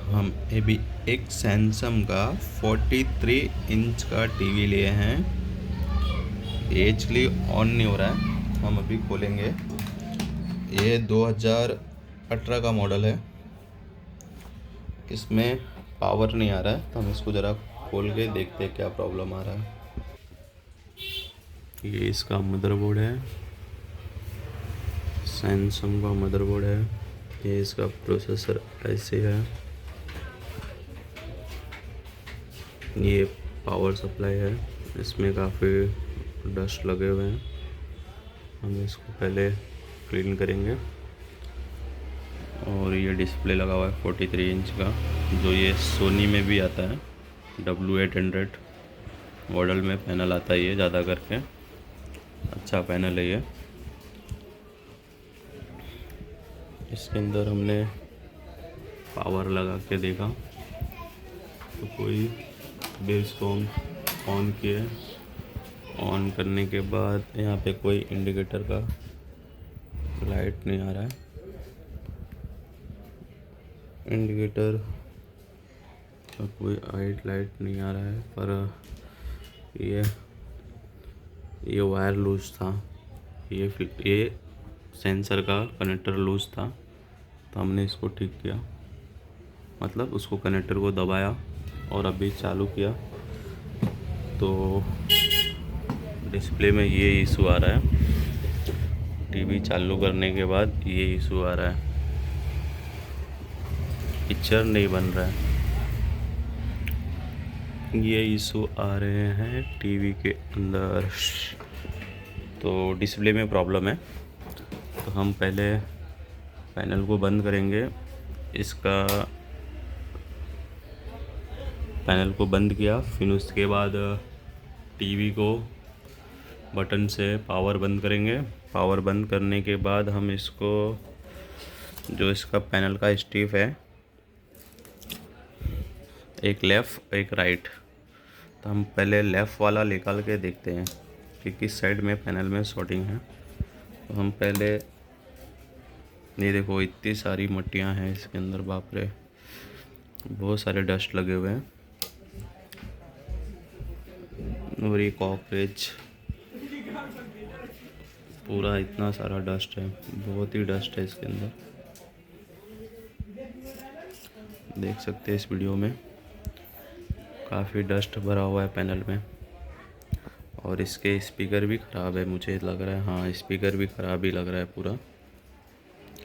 हम अभी एक सैमसंग का 43 इंच का टीवी लिए हैं। ये एक्चुअली ऑन नहीं हो रहा है, हम अभी खोलेंगे। ये 2018 का मॉडल है। इसमें पावर नहीं आ रहा है, तो हम इसको ज़रा खोल के देखते हैं क्या प्रॉब्लम आ रहा है। ये इसका मदरबोर्ड है, सैमसंग का मदरबोर्ड है। ये इसका प्रोसेसर ऐसे है। ये पावर सप्लाई है, इसमें काफ़ी डस्ट लगे हुए हैं। हम इसको पहले क्लीन करेंगे। और ये डिस्प्ले लगा हुआ है 43 इंच का, जो ये सोनी में भी आता है। W800 मॉडल में पैनल आता है ये ज़्यादा करके। अच्छा पैनल है ये। इसके अंदर हमने पावर लगा के देखा तो कोई भी इसको ऑन किए। ऑन करने के बाद यहाँ पे कोई इंडिकेटर का लाइट नहीं आ रहा है। इंडिकेटर का कोई लाइट नहीं आ रहा है, पर ये वायर लूज था। ये सेंसर का कनेक्टर लूज था, तो हमने इसको ठीक किया। मतलब उसको कनेक्टर को दबाया और अभी चालू किया तो डिस्प्ले में ये इशू आ रहा है। टीवी चालू करने के बाद ये इशू आ रहा है, पिक्चर नहीं बन रहा है। ये इशू आ रहे हैं टीवी के अंदर, तो डिस्प्ले में प्रॉब्लम है। तो हम पहले पैनल को बंद करेंगे। इसका पैनल को बंद किया, फिर उसके बाद टीवी को बटन से पावर बंद करेंगे। पावर बंद करने के बाद हम इसको, जो इसका पैनल का स्टिप है, एक लेफ़्ट एक राइट, तो हम पहले लेफ़्ट वाला निकाल के देखते हैं कि किस साइड में पैनल में शॉर्टिंग है। तो हम पहले, ये देखो इतनी सारी मट्टियाँ हैं इसके अंदर, बाप रे, बहुत सारे डस्ट लगे हुए हैं। और ये कॉकरोच, पूरा इतना सारा डस्ट है, बहुत ही डस्ट है इसके अंदर। देख सकते हैं इस वीडियो में काफ़ी डस्ट भरा हुआ है पैनल में। और इसके स्पीकर भी ख़राब है, मुझे लग रहा है। हाँ, स्पीकर भी ख़राब ही लग रहा है पूरा।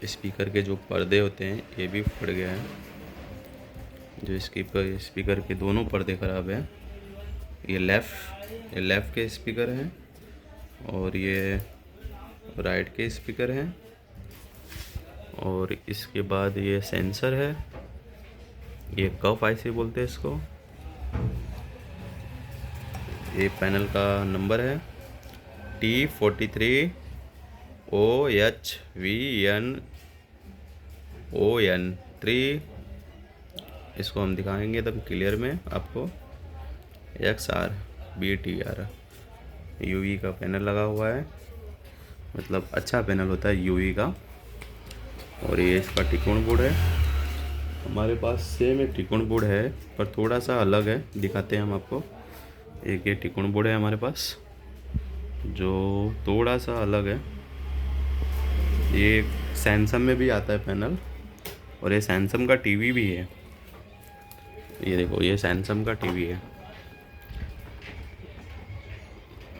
स्पीकर के जो पर्दे होते हैं ये भी फट गए हैं। जो स्पीकर के दोनों पर्दे ख़राब हैं। ये लेफ़्ट के स्पीकर हैं और ये राइट के स्पीकर हैं। और इसके बाद ये सेंसर है, ये कफ आईसी बोलते हैं इसको। ये पैनल का नंबर है T43OHVNON3। इसको हम दिखाएंगे एकदम क्लियर में आपको। XRBTR यूवी का पैनल लगा हुआ है, मतलब अच्छा पैनल होता है यूवी का। और ये इसका त्रिकोण बोर्ड है। हमारे पास सेम एक त्रिकोण बोर्ड है, पर थोड़ा सा अलग है, दिखाते हैं हम आपको। एक ये त्रिकोण बोर्ड है हमारे पास, जो थोड़ा सा अलग है। ये सैमसंग में भी आता है पैनल, और ये सैमसंग का टीवी भी है। ये देखो, ये सैमसंग का टीवी है।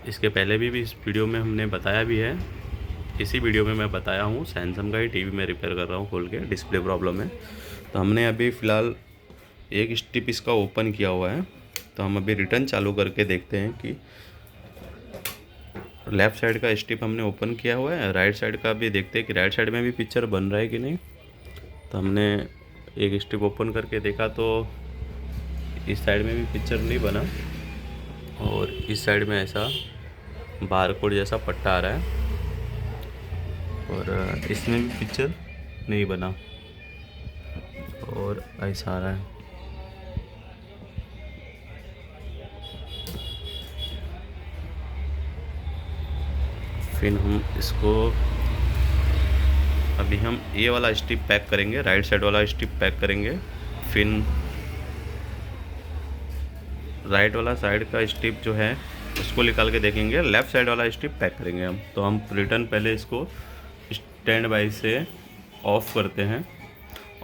इसके पहले भी इस वीडियो में हमने बताया भी है। इसी वीडियो में मैं बताया हूँ, सैमसंग का ही टीवी मैं रिपेयर कर रहा हूँ खोल के, डिस्प्ले प्रॉब्लम है। तो हमने अभी फ़िलहाल एक स्टिप इसका ओपन किया हुआ है। तो हम अभी रिटर्न चालू करके देखते हैं कि लेफ़्ट साइड का स्टिप हमने ओपन किया हुआ है, राइट साइड का भी देखते हैं कि राइट साइड में भी पिक्चर बन रहा है कि नहीं। तो हमने एक स्टिप ओपन करके देखा तो इस साइड में भी पिक्चर नहीं बना, और इस साइड में ऐसा बारकोड जैसा पट्टा आ रहा है, और इसमें भी पिक्चर नहीं बना, और ऐसा आ रहा है। फिर हम इसको, अभी हम ये वाला स्टिप पैक करेंगे, राइट साइड वाला स्टिप पैक करेंगे, फिर राइट वाला साइड का स्ट्रिप जो है उसको निकाल के देखेंगे, लेफ़्ट साइड वाला स्ट्रिप पैक करेंगे हम। तो हम रिटर्न पहले इसको स्टैंड बाई से ऑफ़ करते हैं।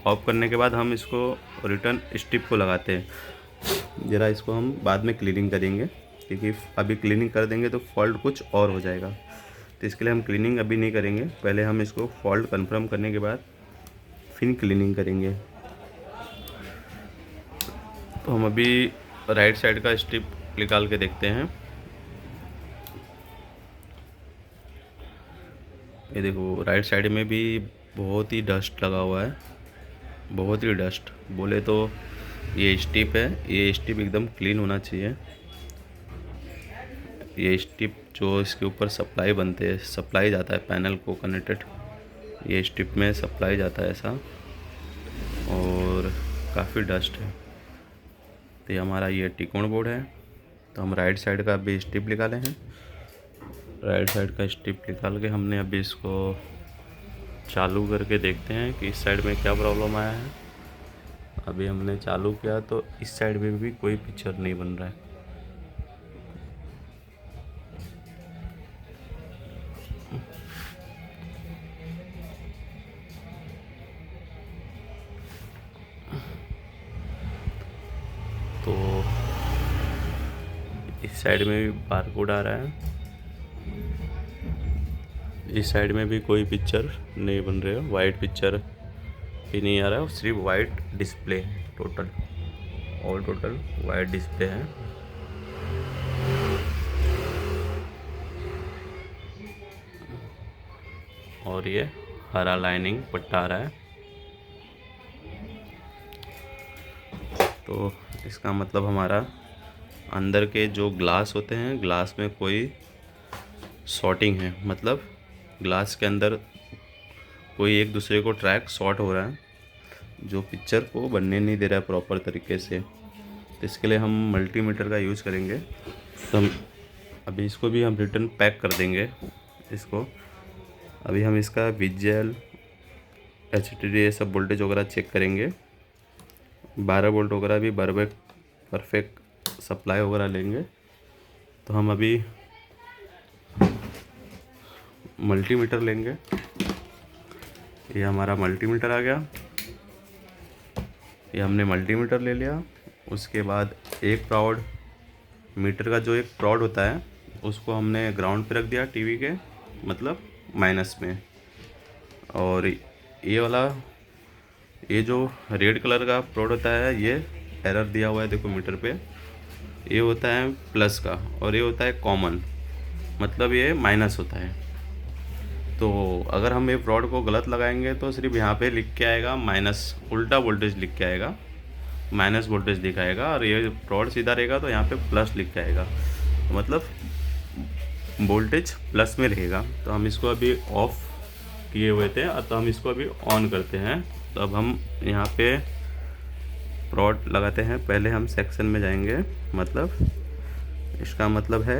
ऑफ़ करने के बाद हम इसको रिटर्न स्ट्रिप को लगाते हैं। ज़रा इसको हम बाद में क्लीनिंग करेंगे, क्योंकि अभी क्लीनिंग कर देंगे तो फॉल्ट कुछ और हो जाएगा। तो इसके लिए हम क्लीनिंग अभी नहीं करेंगे, पहले हम इसको फॉल्ट कंफर्म करने के बाद फिर क्लीनिंग करेंगे। तो हम अभी राइट साइड का स्ट्रिप निकाल के देखते हैं। ये देखो राइट साइड में भी बहुत ही डस्ट लगा हुआ है, बहुत ही डस्ट। बोले तो ये स्ट्रिप है, ये स्ट्रिप एकदम क्लीन होना चाहिए। ये स्ट्रिप जो इसके ऊपर सप्लाई बनते हैं, सप्लाई जाता है पैनल को कनेक्टेड, ये स्ट्रिप में सप्लाई जाता है ऐसा, और काफ़ी डस्ट है। तो ये हमारा ये त्रिकोण बोर्ड है। तो हम राइट साइड का अभी स्ट्रिप निकाले हैं। राइट साइड का स्ट्रिप निकाल के हमने अभी इसको चालू करके देखते हैं कि इस साइड में क्या प्रॉब्लम आया है। अभी हमने चालू किया तो इस साइड में भी कोई पिक्चर नहीं बन रहा है। तो इस साइड में भी बारकोड आ रहा है, इस साइड में भी कोई पिक्चर नहीं बन रही है, वाइट पिक्चर भी नहीं आ रहा है, सिर्फ white display, total all total white display है। और ये हरा लाइनिंग पट्टा आ रहा है। तो इसका मतलब हमारा अंदर के जो ग्लास होते हैं, ग्लास में कोई शॉर्टिंग है, मतलब ग्लास के अंदर कोई एक दूसरे को ट्रैक शॉर्ट हो रहा है, जो पिक्चर को बनने नहीं दे रहा है प्रॉपर तरीके से। तो इसके लिए हम मल्टीमीटर का यूज़ करेंगे। तो हम अभी इसको भी हम रिटर्न पैक कर देंगे इसको। अभी हम इसका विजुअल HDD ये सब वोल्टेज वगैरह चेक करेंगे, 12 वोल्ट वगैरह भी बराबर परफेक्ट सप्लाई वगैरह लेंगे। तो हम अभी मल्टीमीटर लेंगे। ये हमारा मल्टीमीटर आ गया, ये हमने मल्टीमीटर ले लिया। उसके बाद एक प्रॉड मीटर का जो एक प्रॉड होता है उसको हमने ग्राउंड पे रख दिया, टीवी के मतलब माइनस में। और ये वाला ये जो रेड कलर का प्रॉड होता है, ये एरर दिया हुआ है देखो मीटर पे, ये होता है प्लस का, और ये होता है कॉमन, मतलब ये माइनस होता है। तो अगर हम ये प्रॉड को गलत लगाएंगे तो सिर्फ यहाँ पे लिख के आएगा माइनस, उल्टा वोल्टेज लिख के आएगा, माइनस वोल्टेज दिखाएगा। और ये प्रॉड सीधा रहेगा तो यहाँ पे प्लस लिख के आएगा, मतलब वोल्टेज प्लस में रहेगा। तो हम इसको अभी ऑफ किए हुए थे, तो हम इसको अभी ऑन करते हैं। तो अब हम यहाँ पे प्रॉड लगाते हैं। पहले हम सेक्शन में जाएंगे, मतलब इसका मतलब है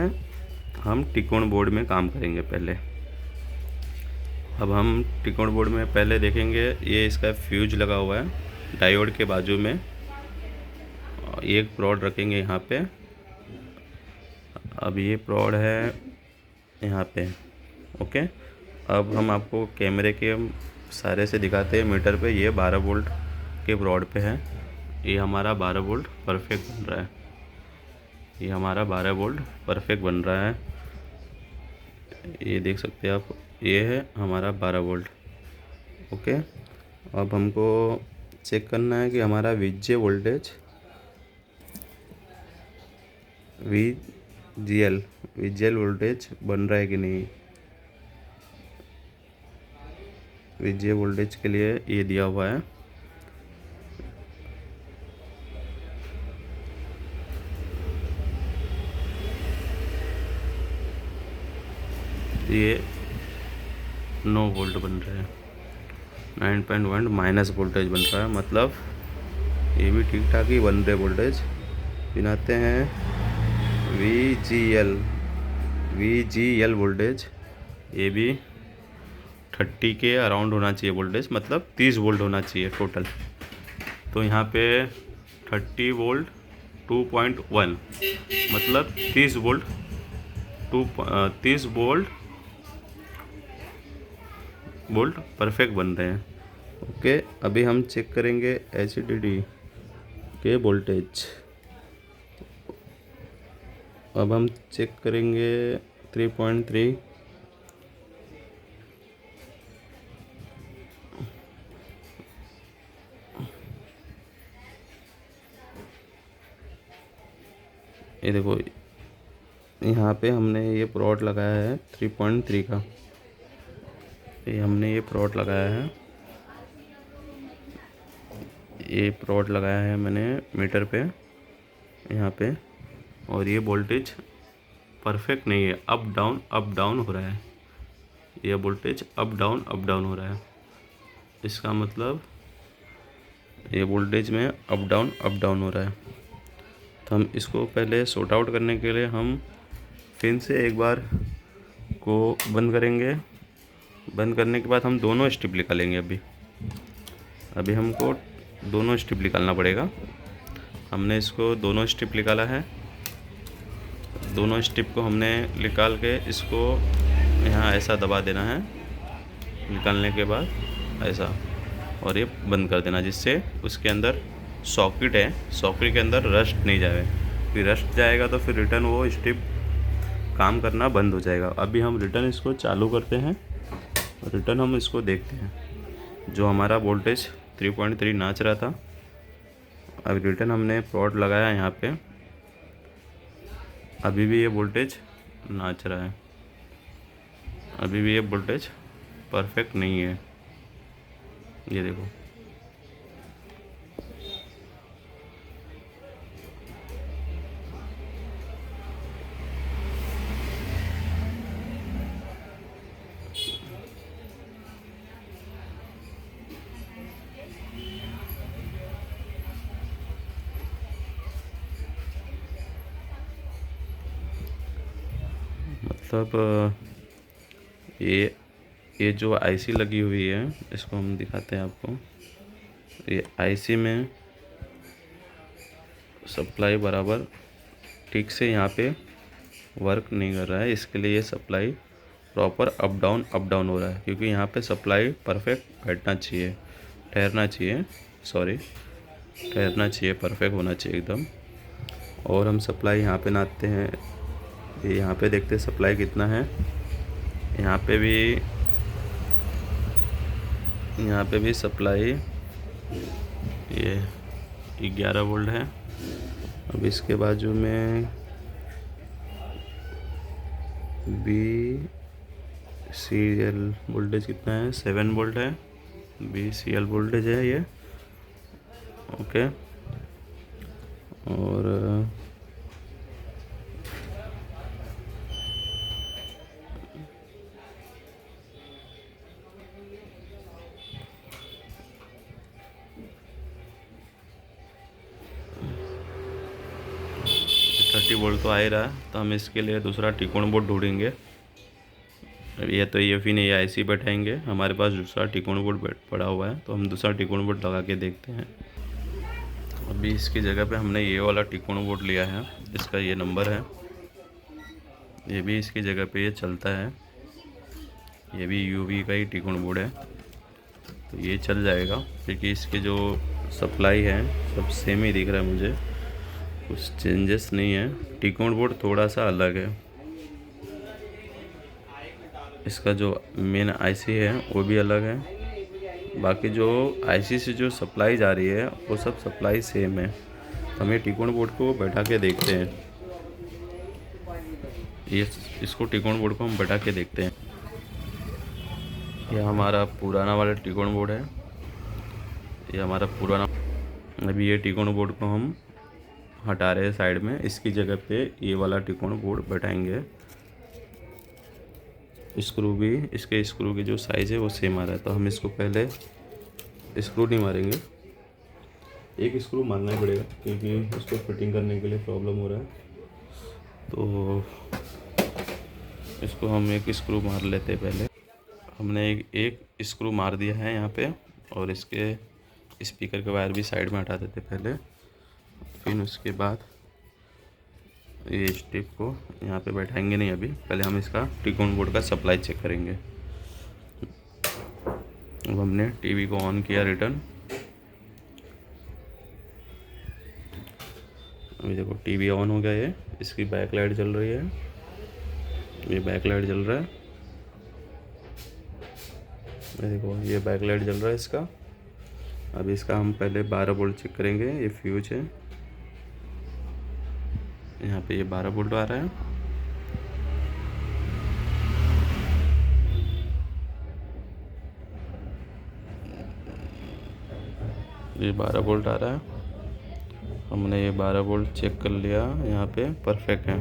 हम त्रिकोण बोर्ड में काम करेंगे पहले। अब हम त्रिकोण बोर्ड में पहले देखेंगे, ये इसका फ्यूज लगा हुआ है डायोड के बाजू में, एक प्रॉड रखेंगे यहाँ पे। अब ये प्रॉड है यहाँ पे, ओके। अब हम आपको कैमरे के सारे से दिखाते हैं मीटर पे, ये 12 वोल्ट के प्रॉड पे है। ये हमारा 12 वोल्ट परफेक्ट बन रहा है, ये हमारा 12 वोल्ट परफेक्ट बन रहा है, ये देख सकते हैं आप, ये है हमारा 12 वोल्ट, ओके। अब हमको चेक करना है कि हमारा विजुअल वोल्टेज विजुअल वोल्टेज बन रहा है कि नहीं। विजुअल वोल्टेज के लिए ये दिया हुआ है, ये 9 वोल्ट बन रहा है, 9.1 माइनस वोल्टेज बन रहा है, मतलब ये भी ठीक ठाक ही बन रहे वोल्टेज। बनाते हैं VGL वोल्टेज, ये भी 30 के अराउंड होना चाहिए वोल्टेज, मतलब 30 वोल्ट होना चाहिए टोटल। तो यहाँ पे 30 वोल्ट 2.1 मतलब 30 वोल्ट 30 वोल्ट परफेक्ट बन रहे हैं। ओके, अभी हम चेक करेंगे HDD के वोल्टेज। अब हम चेक करेंगे 3.3। ये देखो, यहाँ पे हमने ये प्रोड लगाया है 3.3 का। ये हमने ये प्रोड लगाया है, ये प्रोड लगाया है मैंने मीटर पे यहाँ पे। और ये वोल्टेज परफेक्ट नहीं है, अप डाउन हो रहा है। ये वोल्टेज अप डाउन हो रहा है। इसका मतलब ये वोल्टेज में अप डाउन हो रहा है। तो हम इसको पहले सॉर्ट आउट करने के लिए हम फिर से एक बार को बंद करेंगे। बंद करने के बाद हम दोनों स्टेप निकालेंगे। अभी हमको दोनों स्टेप निकालना पड़ेगा। हमने इसको दोनों स्टेप निकाला है। दोनों स्टेप को हमने निकाल के इसको यहाँ ऐसा दबा देना है, निकालने के बाद ऐसा, और ये बंद कर देना, जिससे उसके अंदर सॉकेट है, सॉकेट के अंदर रस्ट नहीं जाए। फिर रस्ट जाएगा तो फिर रिटर्न वो स्टेप काम करना बंद हो जाएगा। अभी हम रिटर्न इसको चालू करते हैं, रिटर्न हम इसको देखते हैं। जो हमारा वोल्टेज 3.3 नाच रहा था, अब रिटर्न हमने प्लॉट लगाया यहाँ पे, अभी भी ये वोल्टेज नाच रहा है। अभी भी ये वोल्टेज परफेक्ट नहीं है। ये देखो, मतलब ये जो आईसी लगी हुई है, इसको हम दिखाते हैं आपको। ये आईसी में सप्लाई बराबर ठीक से यहाँ पे वर्क नहीं कर रहा है। इसके लिए ये सप्लाई प्रॉपर अप डाउन हो रहा है, क्योंकि यहाँ पे सप्लाई परफेक्ट बैठना चाहिए, ठहरना चाहिए, परफेक्ट होना चाहिए एकदम। और हम सप्लाई यहाँ पे नापते हैं, ये यहाँ पे देखते हैं सप्लाई कितना है। यहाँ पे भी सप्लाई ये 11 वोल्ट है। अब इसके बाजू में BCL वोल्टेज कितना है, 7 वोल्ट है। BCL वोल्टेज है ये, ओके। और वोल्ट तो आ ही रहा है, तो हम इसके लिए दूसरा त्रिकोण बोर्ड ढूंढेंगे। ये तो ये फिर नहीं आईसी बैठाएंगे, हमारे पास दूसरा त्रिकोण बोर्ड पड़ा हुआ है, तो हम दूसरा त्रिकोण बोर्ड लगा के देखते हैं। अभी इसकी जगह पे हमने ये वाला त्रिकोण बोर्ड लिया है, इसका ये नंबर है, ये भी इसकी जगह पे ये चलता है। ये भी UV का ही त्रिकोण बोर्ड है, तो ये चल जाएगा, क्योंकि इसके जो सप्लाई है सब सेम ही दिख रहा है मुझे, कुछ चेंजेस नहीं है। त्रिकोण बोर्ड थोड़ा सा अलग है, इसका जो मेन आईसी है वो भी अलग है। बाकी जो आईसी से जो सप्लाई जा रही है वो सब सप्लाई सेम है। तो हम ये त्रिकोण बोर्ड को बैठा के देखते हैं, इसको त्रिकोण बोर्ड को हम बैठा के देखते हैं। यह हमारा पुराना वाला त्रिकोण बोर्ड है, ये हमारा पुराना। अभी ये त्रिकोण बोर्ड को हम हटा रहे हैं साइड में, इसकी जगह पे ये वाला त्रिकोण बोर्ड बैठाएंगे। स्क्रू भी, इसके स्क्रू की जो साइज़ है वो सेम आ रहा है, तो हम इसको पहले स्क्रू नहीं मारेंगे, एक स्क्रू मारना ही पड़ेगा, क्योंकि इसको फिटिंग करने के लिए प्रॉब्लम हो रहा है। तो इसको हम एक स्क्रू मार लेते हैं पहले। हमने एक स्क्रू मार दिया है यहाँ पे, और इसके स्पीकर के वायर भी साइड में हटा देते पहले, फिर उसके बाद ये स्ट्रिप को यहाँ पे बैठाएंगे नहीं अभी, पहले हम इसका टिकोन बोर्ड का सप्लाई चेक करेंगे। अब हमने टीवी को ऑन किया रिटर्न। अभी देखो टीवी ऑन हो गया, ये इसकी बैक लाइट जल रही है, ये बैक लाइट जल रहा है, ये देखो ये बैक लाइट जल रहा है इसका। अब इसका हम पहले 12 वोल्ट चेक करेंगे, ये फ्यूज है, यहाँ पे ये 12 वोल्ट आ रहा है। ये 12 वोल्ट आ रहा है, हमने ये 12 वोल्ट चेक कर लिया, यहाँ पे परफेक्ट है,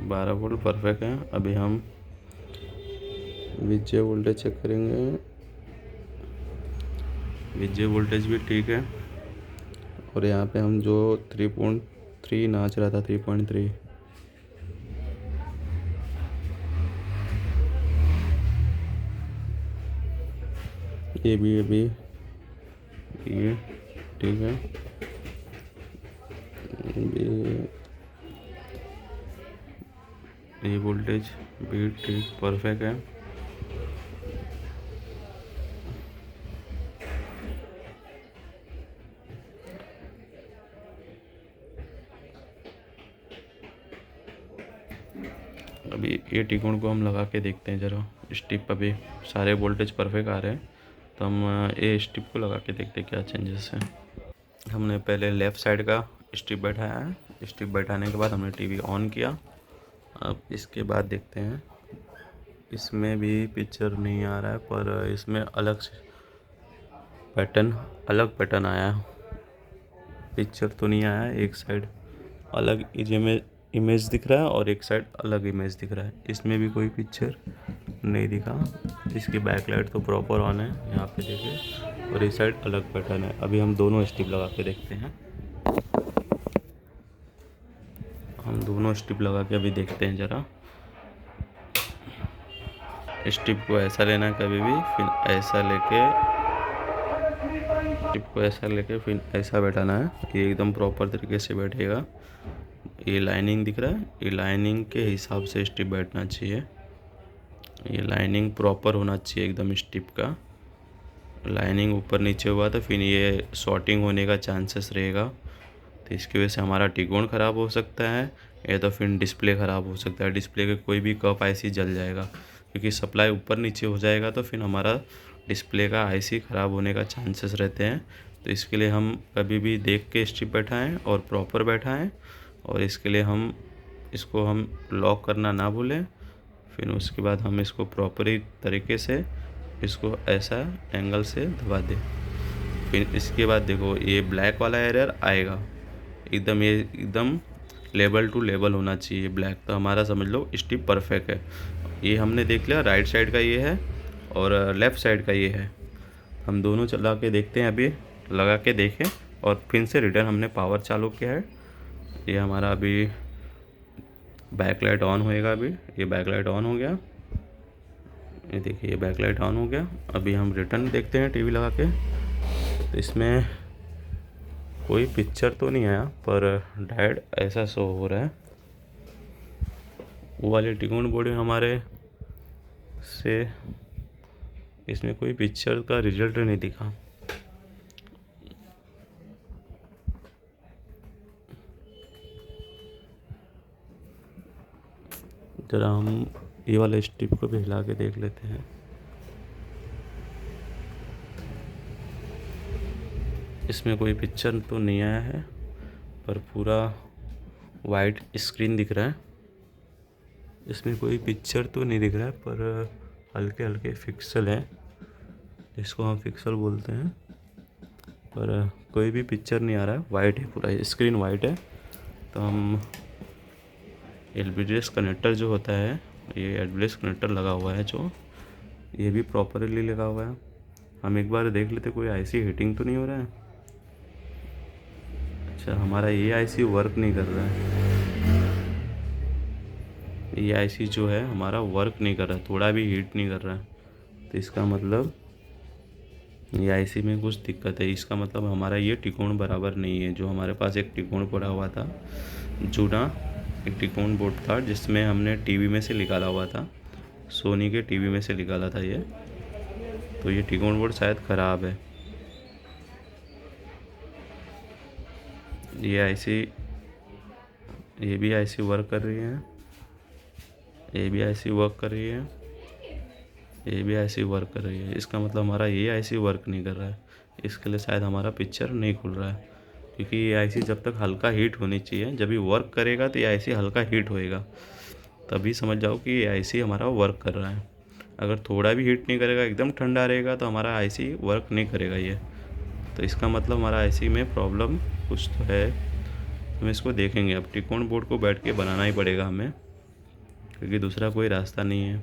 12 वोल्ट परफेक्ट है। अभी हम VJ वोल्टेज चेक करेंगे, VJ वोल्टेज भी ठीक है। और यहाँ पे हम जो 3.3 नाच रहा था, 3.3, ये भी ये ठीक है, ये वोल्टेज भी ठीक परफेक्ट है। अभी ये टिकोन को हम लगा के देखते हैं ज़रा, स्टिप अभी सारे वोल्टेज परफेक्ट आ रहे हैं, तो हम ये स्टिप को लगा के देखते हैं क्या चेंजेस हैं। हमने पहले लेफ़्ट साइड का स्टिप बैठाया है, स्टिप बैठाने के बाद हमने टीवी ऑन किया। अब इसके बाद देखते हैं, इसमें भी पिक्चर नहीं आ रहा है, पर इसमें अलग पैटर्न आया है, पिक्चर तो नहीं आया है, एक साइड अलग इमेज दिख रहा है और एक साइड अलग इमेज दिख रहा है, इसमें भी कोई पिक्चर नहीं दिखा। इसकी बैकलाइट तो प्रॉपर ऑन है, यहाँ पे देखिए, और इस साइड अलग पैटर्न है। अभी हम दोनों स्टिप लगा के देखते हैं, हम दोनों स्टिप लगा के अभी देखते हैं ज़रा। स्टिप को ऐसा लेना है कभी भी, फिर ऐसा लेके, स्टिप को ऐसा लेके फिर ऐसा बैठाना है, ये एकदम प्रॉपर तरीके से बैठेगा। ये लाइनिंग दिख रहा है, ये लाइनिंग के हिसाब से स्टिप बैठना चाहिए, ये लाइनिंग प्रॉपर होना चाहिए एकदम स्टिप का। लाइनिंग ऊपर नीचे हुआ तो फिर ये शॉर्टिंग होने का चांसेस रहेगा, तो इसकी वजह से हमारा टिकोन ख़राब हो सकता है, या तो फिर डिस्प्ले ख़राब हो सकता है। डिस्प्ले के कोई भी कप IC जल जाएगा, क्योंकि सप्लाई ऊपर नीचे हो जाएगा तो फिर हमारा डिस्प्ले का IC ख़राब होने का चांसेस रहते हैं। तो इसके लिए हम कभी भी देख के स्ट्रिप बैठाएं और प्रॉपर बैठाएं, और इसके लिए हम लॉक करना ना भूलें। फिर उसके बाद हम इसको प्रॉपरी तरीके से इसको ऐसा एंगल से दबा दें। फिर इसके बाद देखो ये ब्लैक वाला एरर आएगा, एकदम ये एकदम लेवल टू लेवल होना चाहिए ब्लैक, तो हमारा समझ लो स्टिप परफेक्ट है। ये हमने देख लिया, राइट साइड का ये है और लेफ़्ट साइड का ये है। हम दोनों चला के देखते हैं, अभी लगा के देखें और फिर से रिटर्न हमने पावर चालू किया है। ये हमारा अभी बैकलाइट ऑन होएगा, अभी ये बैकलाइट ऑन हो गया, ये देखिए ये बैकलाइट ऑन हो गया। अभी हम रिटर्न देखते हैं टीवी लगा के, तो इसमें कोई पिक्चर तो नहीं आया, पर डायरेक्ट ऐसा शो हो रहा है। वो वाले टिकोन बोर्ड हमारे से इसमें कोई पिक्चर का रिजल्ट नहीं दिखा। जरा हम ये वाले स्टिप को भी हिला के देख लेते हैं। इसमें कोई पिक्चर तो नहीं आया है, पर पूरा वाइट स्क्रीन दिख रहा है। इसमें कोई पिक्चर तो नहीं दिख रहा है, पर हल्के हल्के पिक्सल हैं, जिसको हम पिक्सल बोलते हैं, पर कोई भी पिक्चर नहीं आ रहा है, वाइट है, पूरा स्क्रीन वाइट है। तो हम LVDS कनेक्टर जो होता है, ये LVDS कनेक्टर लगा हुआ है जो, ये भी प्रॉपरली लगा हुआ है। हम एक बार देख लेते कोई IC हीटिंग तो नहीं हो रहा है। अच्छा, हमारा ये IC वर्क नहीं कर रहा है, ये IC जो है हमारा वर्क नहीं कर रहा है, थोड़ा भी हीट नहीं कर रहा है। तो इसका मतलब ये आईसी में कुछ दिक्कत है। इसका मतलब हमारा ये त्रिकोण बराबर नहीं है। जो हमारे पास एक त्रिकोण पड़ा हुआ था जूना, एक त्रिकोण बोर्ड था जिसमें हमने टीवी में से निकाला हुआ था, सोनी के टीवी में से निकाला था ये। तो ये त्रिकोण बोर्ड शायद ख़राब है। ये आईसी, ये भी आईसी वर्क कर रही है, ये भी आईसी वर्क कर रही है, ये भी आईसी वर्क कर रही है। इसका मतलब हमारा ये आईसी वर्क नहीं कर रहा है। इसके लिए शायद हमारा पिक्चर नहीं खुल रहा है, क्योंकि ये आईसी जब तक हल्का हीट होनी चाहिए, जब ये वर्क करेगा तो ये आईसी हल्का हीट होएगा, तभी समझ जाओ कि ये आईसी हमारा वर्क कर रहा है। अगर थोड़ा भी हीट नहीं करेगा, एकदम ठंडा रहेगा, तो हमारा आईसी वर्क नहीं करेगा ये। तो इसका मतलब हमारा आईसी में प्रॉब्लम कुछ तो है। हम इसको देखेंगे। अब त्रिकोण बोर्ड को बैठ के बनाना ही पड़ेगा हमें, क्योंकि दूसरा कोई रास्ता नहीं है।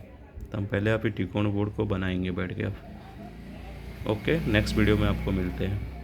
तो हम पहले आप त्रिकोण बोर्ड को बनाएंगे बैठ के अब। ओके, नेक्स्ट वीडियो में आपको मिलते हैं।